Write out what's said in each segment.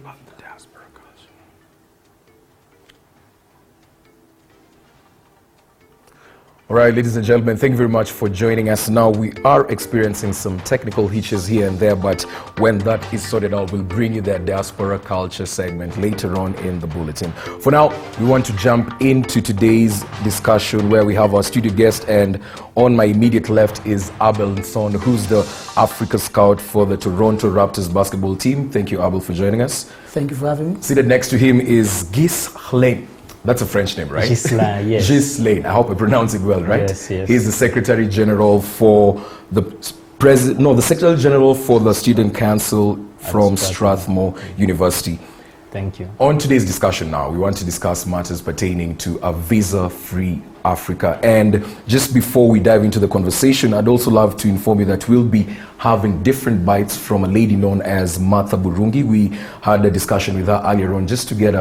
love the diaspora culture. All right, ladies and gentlemen, thank you very much for joining us. Now, we are experiencing some technical hitches here and there, but when that is sorted out, we'll bring you that diaspora culture segment later on in the bulletin. For now, we want to jump into today's discussion where we have our studio guest, and on my immediate left is Abel Nson, who's the Africa scout for the Toronto Raptors basketball team. Thank you, Abel, for joining us. Thank you for having me. Seated next to him is Ghislain. That's a French name, right? Ghislain, yes. Ghislain. I hope I pronounce it well, right? Yes, yes. He's the Secretary General for the the Secretary General for the Student Council from Strathmore University. Thank you. On today's discussion now, we want to discuss matters pertaining to a visa-free Africa. And just before we dive into the conversation, I'd also love to inform you that we'll be having different bites from a lady known as Martha Burungi. We had a discussion with her earlier on just to get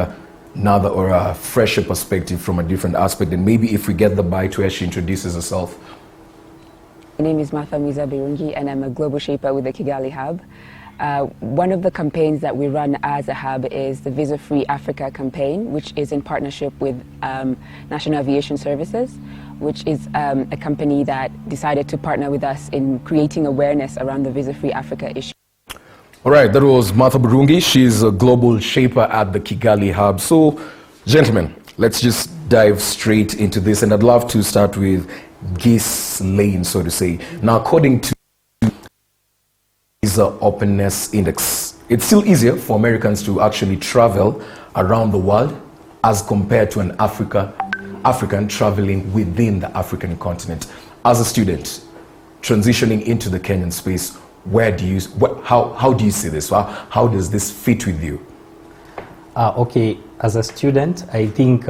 another or a fresher perspective from a different aspect, and maybe if we get the bite where she introduces herself. My name is Martha Mwiza Birungi, and I'm a global shaper with the Kigali Hub. One of the campaigns that we run as a hub is the Visa Free Africa campaign, which is in partnership with National Aviation Services, which is a company that decided to partner with us in creating awareness around the Visa Free Africa issue. All right, that was Martha Burungi. She's a global shaper at the Kigali Hub. So, gentlemen, let's just dive straight into this. And I'd love to start with Ghislain, so to say. Now, according to the Visa Openness Index, it's still easier for Americans to actually travel around the world as compared to an African traveling within the African continent. As a student, transitioning into the Kenyan space, how do you see this? How does this fit with you? Okay, as a student, I think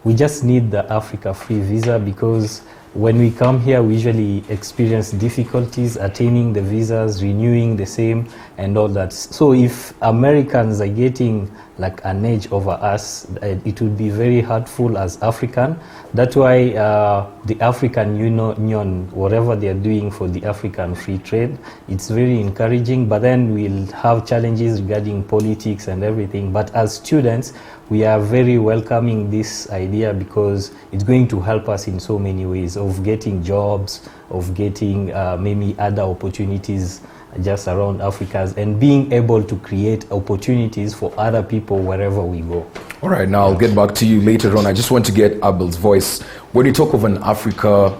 we just need the Africa free visa, because when we come here, we usually experience difficulties attaining the visas, renewing the same, and all that. So if Americans are getting like an edge over us, it would be very hurtful as African. That's why the African Union, whatever they are doing for the African free trade, it's very encouraging. But then we'll have challenges regarding politics and everything. But as students, we are very welcoming this idea, because it's going to help us in so many ways of getting jobs, of getting maybe other opportunities just around Africa, and being able to create opportunities for other people wherever we go. All right, now I'll get back to you later on. I just want to get Abel's voice. When you talk of an Africa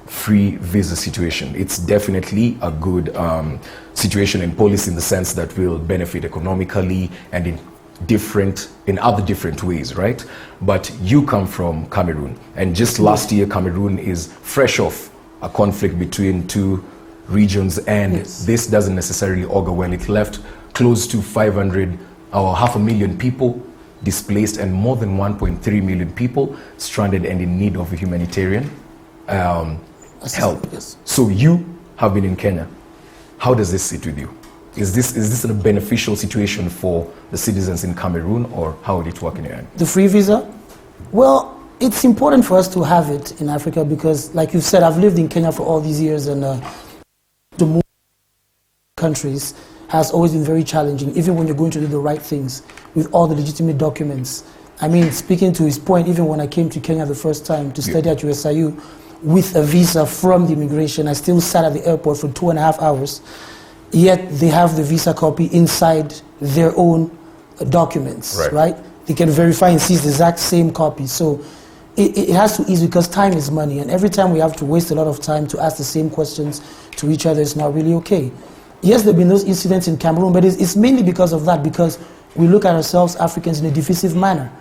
free visa situation, it's definitely a good situation and policy in the sense that will benefit economically and in other different ways, right? But you come from Cameroon, and just last year Cameroon is fresh off a conflict between two regions, and this doesn't necessarily augur well. It left close to 500 or 500,000 people displaced, and more than 1.3 million people stranded and in need of humanitarian help. Yes. So you have been in Kenya. How does this sit with you? Is this a beneficial situation for the citizens in Cameroon, or how would it work in your end? The free visa? Well, it's important for us to have it in Africa, because, like you said, I've lived in Kenya for all these years, and to move countries has always been very challenging, even when you're going to do the right things with all the legitimate documents. I mean, speaking to his point, even when I came to Kenya the first time to study at USIU with a visa from the immigration, I still sat at the airport for 2.5 hours, yet they have the visa copy inside their own documents, right? They can verify and see the exact same copy. So it has to ease, because time is money, and every time we have to waste a lot of time to ask the same questions to each other, it's not really okay. Yes, there have been those incidents in Cameroon, but it's mainly because of that, because we look at ourselves, Africans, in a divisive manner.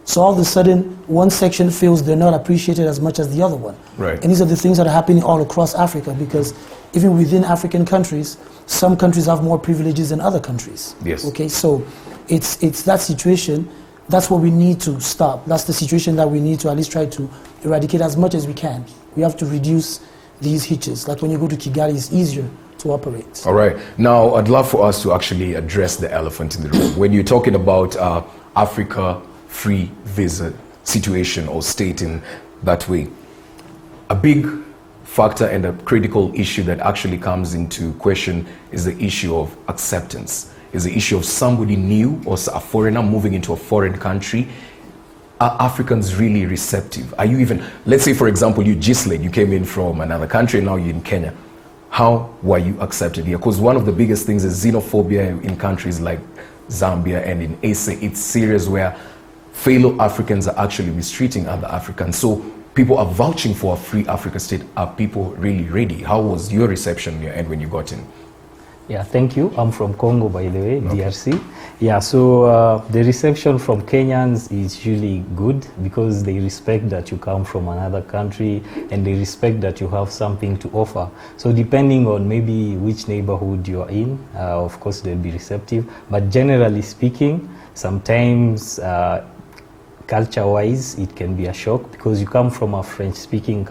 So all of a sudden, one section feels they're not appreciated as much as the other one. Right. And these are the things that are happening all across Africa, because even within African countries, some countries have more privileges than other countries. Yes. Okay, so it's that situation. That's what we need to stop. That's the situation that we need to at least try to eradicate as much as we can. We have to reduce these hitches. Like when you go to Kigali, it's easier to operate. All right. Now, I'd love for us to actually address the elephant in the room. When you're talking about Africa free visa situation or state in that way, a big factor and a critical issue that actually comes into question is the issue of acceptance. is the issue of somebody new or a foreigner moving into a foreign country. Are Africans really receptive? Are you even, let's say for example, you Ghislaine, you came in from another country, now you're in Kenya. How were you accepted here? Because one of the biggest things is xenophobia in countries like Zambia and in ASA. It's serious, where fellow Africans are actually mistreating other Africans. So people are vouching for a free Africa state. Are people really ready? How was your reception on your end when you got in? Yeah, thank you. I'm from Congo, by the way, okay. DRC. Yeah, so the reception from Kenyans is usually good because they respect that you come from another country and they respect that you have something to offer. So depending on maybe which neighborhood you're in, of course they'll be receptive. But generally speaking, sometimes culture-wise, it can be a shock because you come from a French-speaking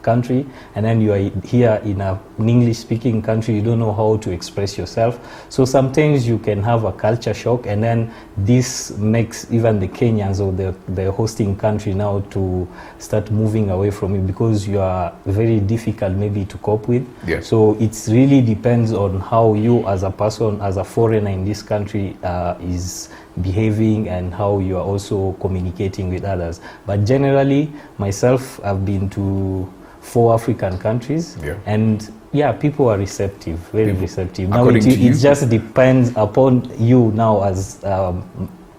country and then you are here in an English-speaking country, you don't know how to express yourself. So sometimes you can have a culture shock, and then this makes even the Kenyans or the hosting country now to start moving away from you because you are very difficult maybe to cope with. Yes. So it really depends on how you as a person, as a foreigner in this country is behaving and how you are also communicating with others. But generally, myself, I've been to 4 African countries, and yeah, people are receptive, very receptive. Now it just depends upon you now as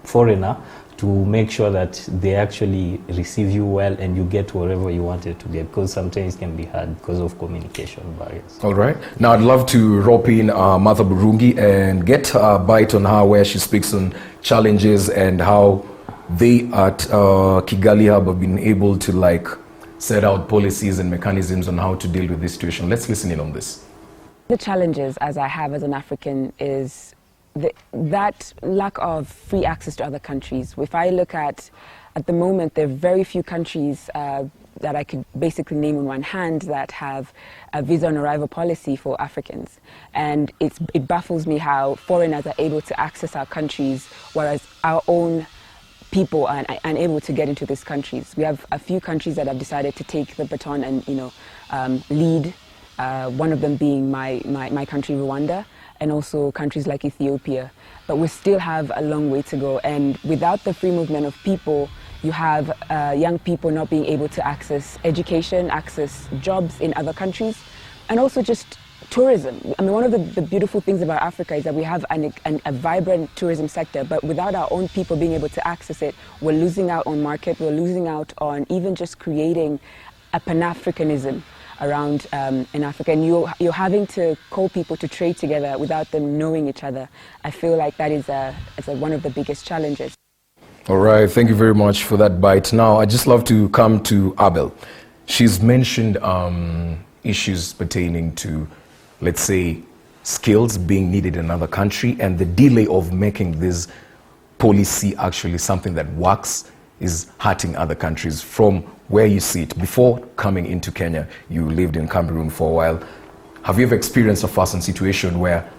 foreigner to make sure that they actually receive you well and you get wherever you wanted to get, because sometimes it can be hard because of communication barriers. All right. Now I'd love to rope in Martha Burungi and get a bite on her, where she speaks on challenges and how they at Kigali Hub have been able to set out policies and mechanisms on how to deal with this situation. Let's listen in on this. The challenges as I have as an African is that lack of free access to other countries. If I look at the moment, there are very few countries that I could basically name on one hand that have a visa on arrival policy for Africans. And it baffles me how foreigners are able to access our countries, whereas our own people are unable to get into these countries. We have a few countries that have decided to take the baton and lead, one of them being my country, Rwanda, and also countries like Ethiopia. But we still have a long way to go, and without the free movement of people, you have young people not being able to access education, access jobs in other countries, and also just tourism. I mean, one of the beautiful things about Africa is that we have a vibrant tourism sector, but without our own people being able to access it, we're losing out on market, we're losing out on even just creating a Pan-Africanism around in Africa, and you're having to call people to trade together without them knowing each other. I feel like that is one of the biggest challenges. All right, thank you very much for that bite. Now, I'd just love to come to Abel. She's mentioned issues pertaining to, let's say, skills being needed in another country, and the delay of making this policy actually something that works is hurting other countries. From where you sit, before coming into Kenya, you lived in Cameroon for a while. Have you ever experienced a first-hand situation where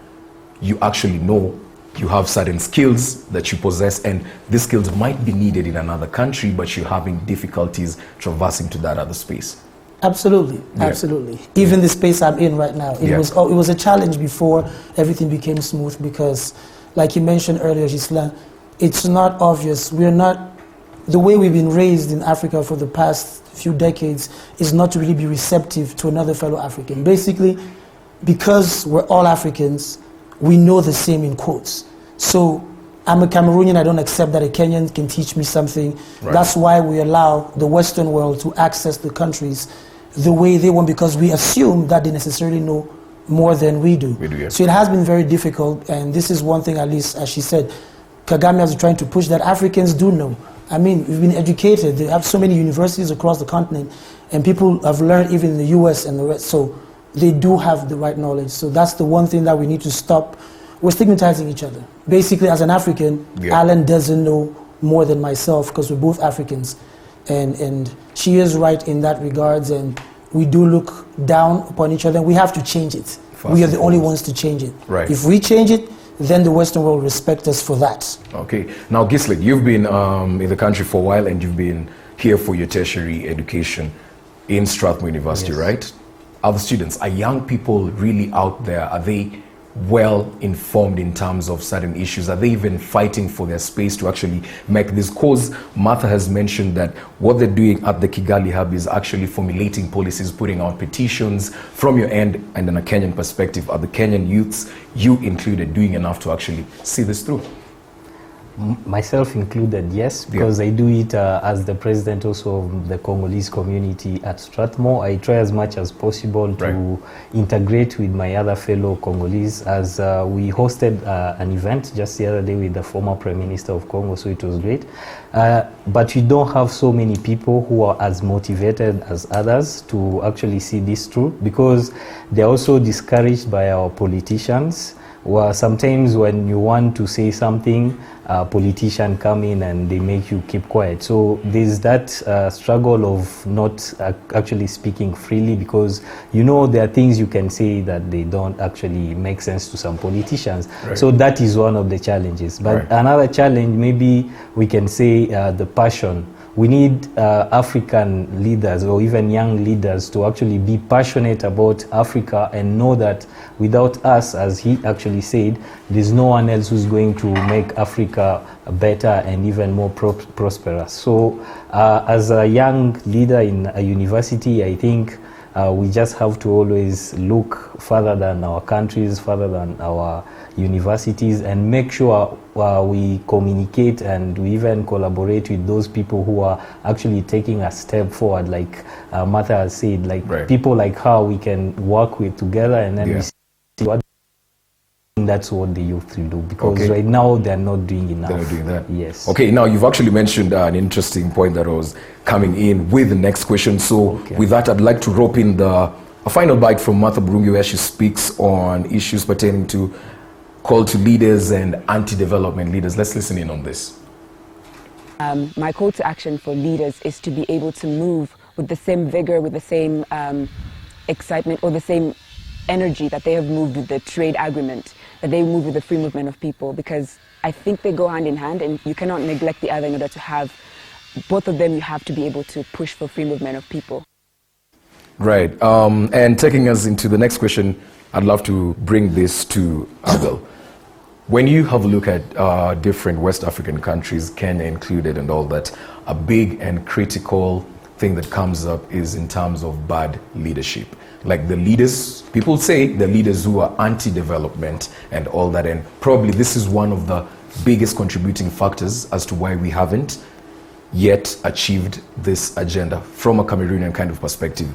you actually know you have certain skills that you possess, and these skills might be needed in another country, but you're having difficulties traversing to that other space? Absolutely, absolutely. Even the space I'm in right now, it was a challenge before everything became smooth, because, like you mentioned earlier, Ghislaine, it's not obvious. The way we've been raised in Africa for the past few decades is not to really be receptive to another fellow African. Basically, because we're all Africans, we know the same in quotes. So I'm a Cameroonian, I don't accept that a Kenyan can teach me something. Right. That's why we allow the Western world to access the countries the way they want, because we assume that they necessarily know more than we do. So it has been very difficult, and this is one thing, at least, as she said, Kagame is trying to push, that Africans do know. I mean, we've been educated. They have so many universities across the continent, and people have learned even in the US and the rest, so they do have the right knowledge. So that's the one thing that we need to stop. We're stigmatizing each other. Basically, as an African, Alan doesn't know more than myself, because we're both Africans. And she is right in that regards, and we do look down upon each other, and we have to change it. We are the only ones to change it. Right. If we change it, then the Western world will respect us for that. Okay. Now, Ghislaine, you've been in the country for a while, and you've been here for your tertiary education in Strathmore University, right? Are the students, are young people really out there? Are they well informed in terms of certain issues? Are they even fighting for their space to actually make this? Cause Martha has mentioned that what they're doing at the Kigali Hub is actually formulating policies, putting out petitions. From your end and in a Kenyan perspective, are the Kenyan youths, you included, doing enough to actually see this through? Myself included, yes, because I do it as the president also of the Congolese community at Strathmore. I try as much as possible to integrate with my other fellow Congolese, as we hosted an event just the other day with the former Prime Minister of Congo, so it was great. But we don't have so many people who are as motivated as others to actually see this through, because they're also discouraged by our politicians. Well, sometimes when you want to say something, politicians come in and they make you keep quiet. So there's that struggle of not actually speaking freely, because there are things you can say that they don't actually make sense to some politicians. So that is one of the challenges. But another challenge, maybe we can say the passion. We need African leaders or even young leaders to actually be passionate about Africa and know that without us, as he actually said, there's no one else who's going to make Africa better and even more prosperous. So as a young leader in a university, I think we just have to always look further than our countries, further than our universities, and make sure we communicate and we even collaborate with those people who are actually taking a step forward, like Martha has said, like people like her we can work with together, and then we see what. That's what the youth will do, because right now they're not doing enough. They're not doing that. Yes. Okay, now you've actually mentioned an interesting point that was coming in with the next question. So with that, I'd like to rope in a final bite from Martha Burungi, where she speaks on issues pertaining to call to leaders and anti-development leaders. Let's listen in on this. My call to action for leaders is to be able to move with the same vigor, with the same excitement, or the same energy that they have moved with the trade agreement, that they move with the free movement of people, because I think they go hand in hand, and you cannot neglect the other in order to have both of them. You have to be able to push for free movement of people. Right. And taking us into the next question, I'd love to bring this to Abel. When you have a look at different West African countries, Kenya included and all that, a big and critical thing that comes up is in terms of bad leadership. Like the leaders, people say the leaders who are anti-development and all that, and probably this is one of the biggest contributing factors as to why we haven't yet achieved this agenda from a Cameroonian kind of perspective.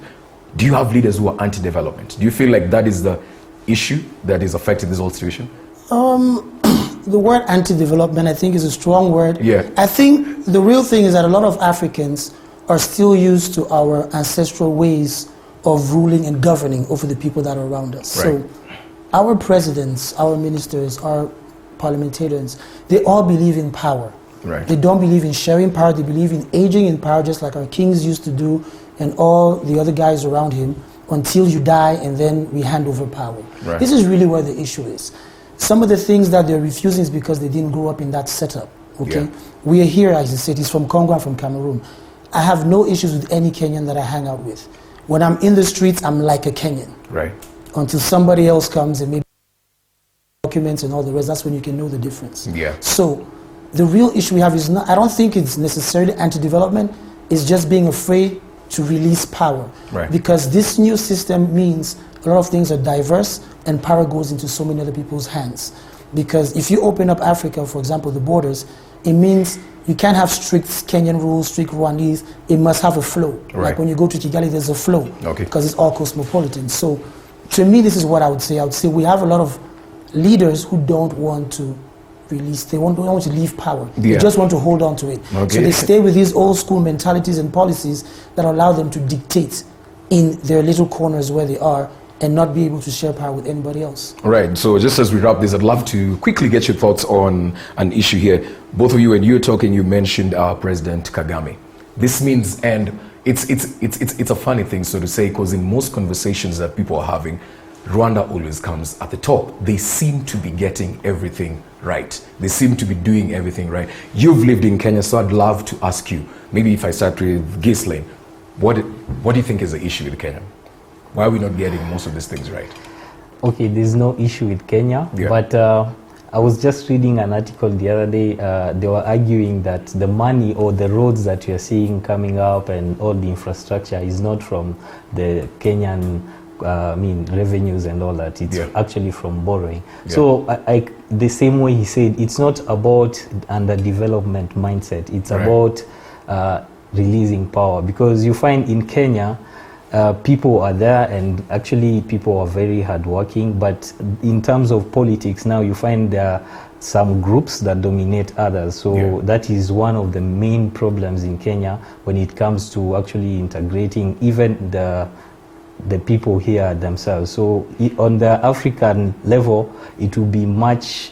Do you have leaders who are anti-development? Do you feel like that is the issue that is affecting this whole situation? The word anti-development, I think, is a strong word. Yeah. I think the real thing is that a lot of Africans are still used to our ancestral ways of ruling and governing over the people that are around us. So our presidents, our ministers, our parliamentarians, they all believe in power. They don't believe in sharing power. They believe in aging in power, just like our kings used to do and all the other guys around him, until you die and then we hand over power. This is really where the issue is. Some of the things that they're refusing is because they didn't grow up in that setup. We are here, as I said, he's from Congo, I'm from Cameroon. I have no issues with any Kenyan that I hang out with. When I'm in the streets, I'm like a Kenyan. Until somebody else comes and maybe documents and all the rest, that's when you can know the difference. So the real issue we have is not, I don't think it's necessarily anti-development, it's just being afraid to release power. Because this new system means a lot of things are diverse and power goes into so many other people's hands. Because if you open up Africa, for example, the borders, it means you can't have strict Kenyan rules, strict Rwandese. It must have a flow. Like when you go to Kigali, there's a flow because it's all cosmopolitan. So to me, this is what I would say. I would say we have a lot of leaders who don't want to release. They don't want to leave power. They just want to hold on to it. So they stay with these old school mentalities and policies that allow them to dictate in their little corners where they are and not be able to share power with anybody else. Right. So just as we wrap this, I'd love to quickly get your thoughts on an issue here. Both of you, when you were talking, you mentioned President Kagame. This means, and it's a funny thing, so to say, because in most conversations that people are having, Rwanda always comes at the top. They seem to be getting everything right. They seem to be doing everything right. You've lived in Kenya, so I'd love to ask you, maybe if I start with Ghislaine, what do you think is the issue with Kenya? Why are we not getting most of these things right? okay, there's no issue with Kenya, Yeah. but I was just reading an article the other day. They were arguing that the money or the roads that you're seeing coming up and all the infrastructure is not from the Kenyan revenues and all that. It's actually from borrowing. Yeah. So the same way he said, it's not about underdevelopment mindset. It's about releasing power, because you find in Kenya, people are there and actually people are very hardworking, but in terms of politics now you find there are some groups that dominate others. So that is one of the main problems in Kenya when it comes to actually integrating even the people here themselves. So on the African level, it will be much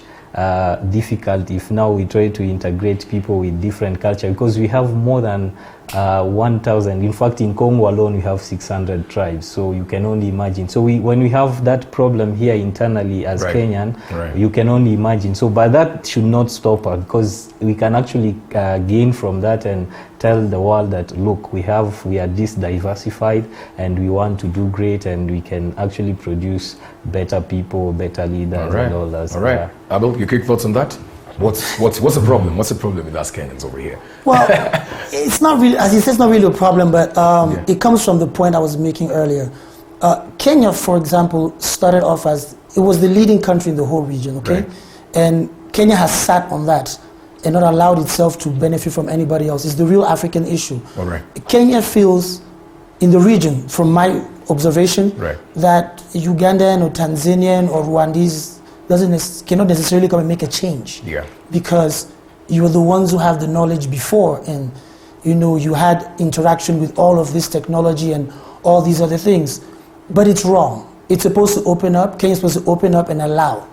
difficult if now we try to integrate people with different culture, because we have more than 1,000. In fact, in Congo alone, we have 600 tribes. So you can only imagine. So when we have that problem here internally as Kenyan, you can only imagine. So, but that should not stop us, because we can actually gain from that and tell the world that, look, we are this diversified and we want to do great, and we can actually produce better people, better leaders, and all that. All right. Abel, your quick thoughts on that? What's the problem? What's the problem with us Kenyans over here? Well, it's not really, as you said, it's not really a problem, but it comes from the point I was making earlier. Kenya, for example, started off as, it was the leading country in the whole region, okay? Right. And Kenya has sat on that and not allowed itself to benefit from anybody else. It's the real African issue. All right. Kenya feels, in the region, from my observation, that Ugandan or Tanzanian or Rwandese cannot necessarily come and make a change, because you are the ones who have the knowledge before, and you had interaction with all of this technology and all these other things. But it's wrong. It's supposed to open up. Kenya's supposed to open up and allow.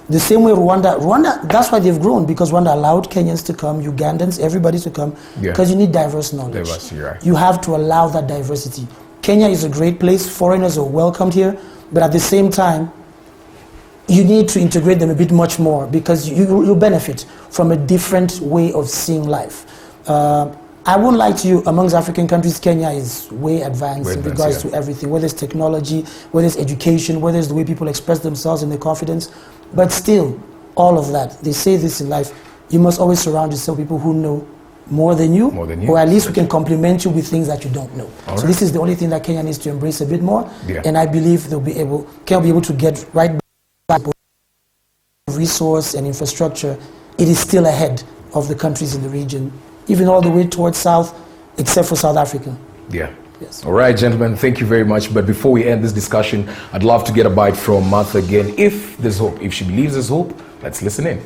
The same way Rwanda, that's why they've grown, because Rwanda allowed Kenyans to come, Ugandans, everybody to come, because you need diverse knowledge. You have to allow that diversity. Kenya is a great place. Foreigners are welcomed here, but at the same time, you need to integrate them a bit much more, because you benefit from a different way of seeing life. I won't lie to you, amongst African countries, Kenya is way advanced in regards to everything, whether it's technology, whether it's education, whether it's the way people express themselves and their confidence. But still, all of that, they say this in life, you must always surround yourself with people who know more than you, or at least who can complement you with things that you don't know. So this is the only thing that Kenya needs to embrace a bit more, and I believe Kenya will be able to get right back resource and infrastructure. It is still ahead of the countries in the region, even all the way towards south, except for South Africa. Yes. All right, gentlemen, thank you very much. But before we end this discussion, I'd love to get a bite from Martha again. If there's hope, if she believes there's hope, let's listen in.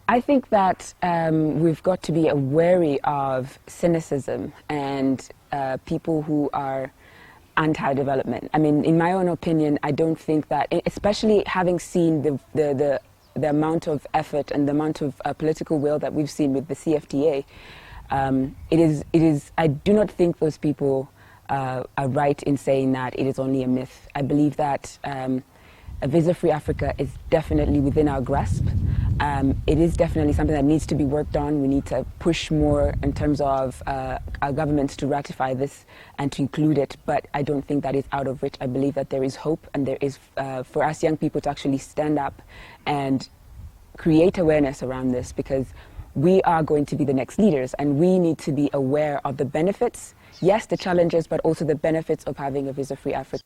I think that we've got to be wary of cynicism and people who are anti-development. I mean, in my own opinion, I don't think that, especially having seen the amount of effort and the amount of political will that we've seen with the CFTA, it is. I do not think those people are right in saying that it is only a myth. I believe that a visa-free Africa is definitely within our grasp. It is definitely something that needs to be worked on. We need to push more in terms of our governments to ratify this and to include it, but I don't think that is out of reach. I believe that there is hope, and there is for us young people to actually stand up and create awareness around this, because we are going to be the next leaders, and we need to be aware of the benefits, yes, the challenges, but also the benefits of having a visa-free Africa.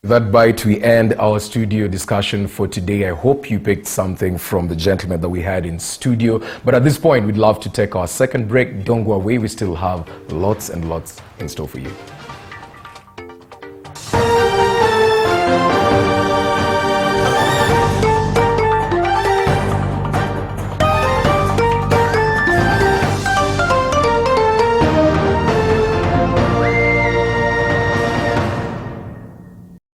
That bite, we end our studio discussion for today. I hope you picked something from the gentlemen that we had in studio. But at this point, we'd love to take our second break. Don't go away. We still have lots and lots in store for you.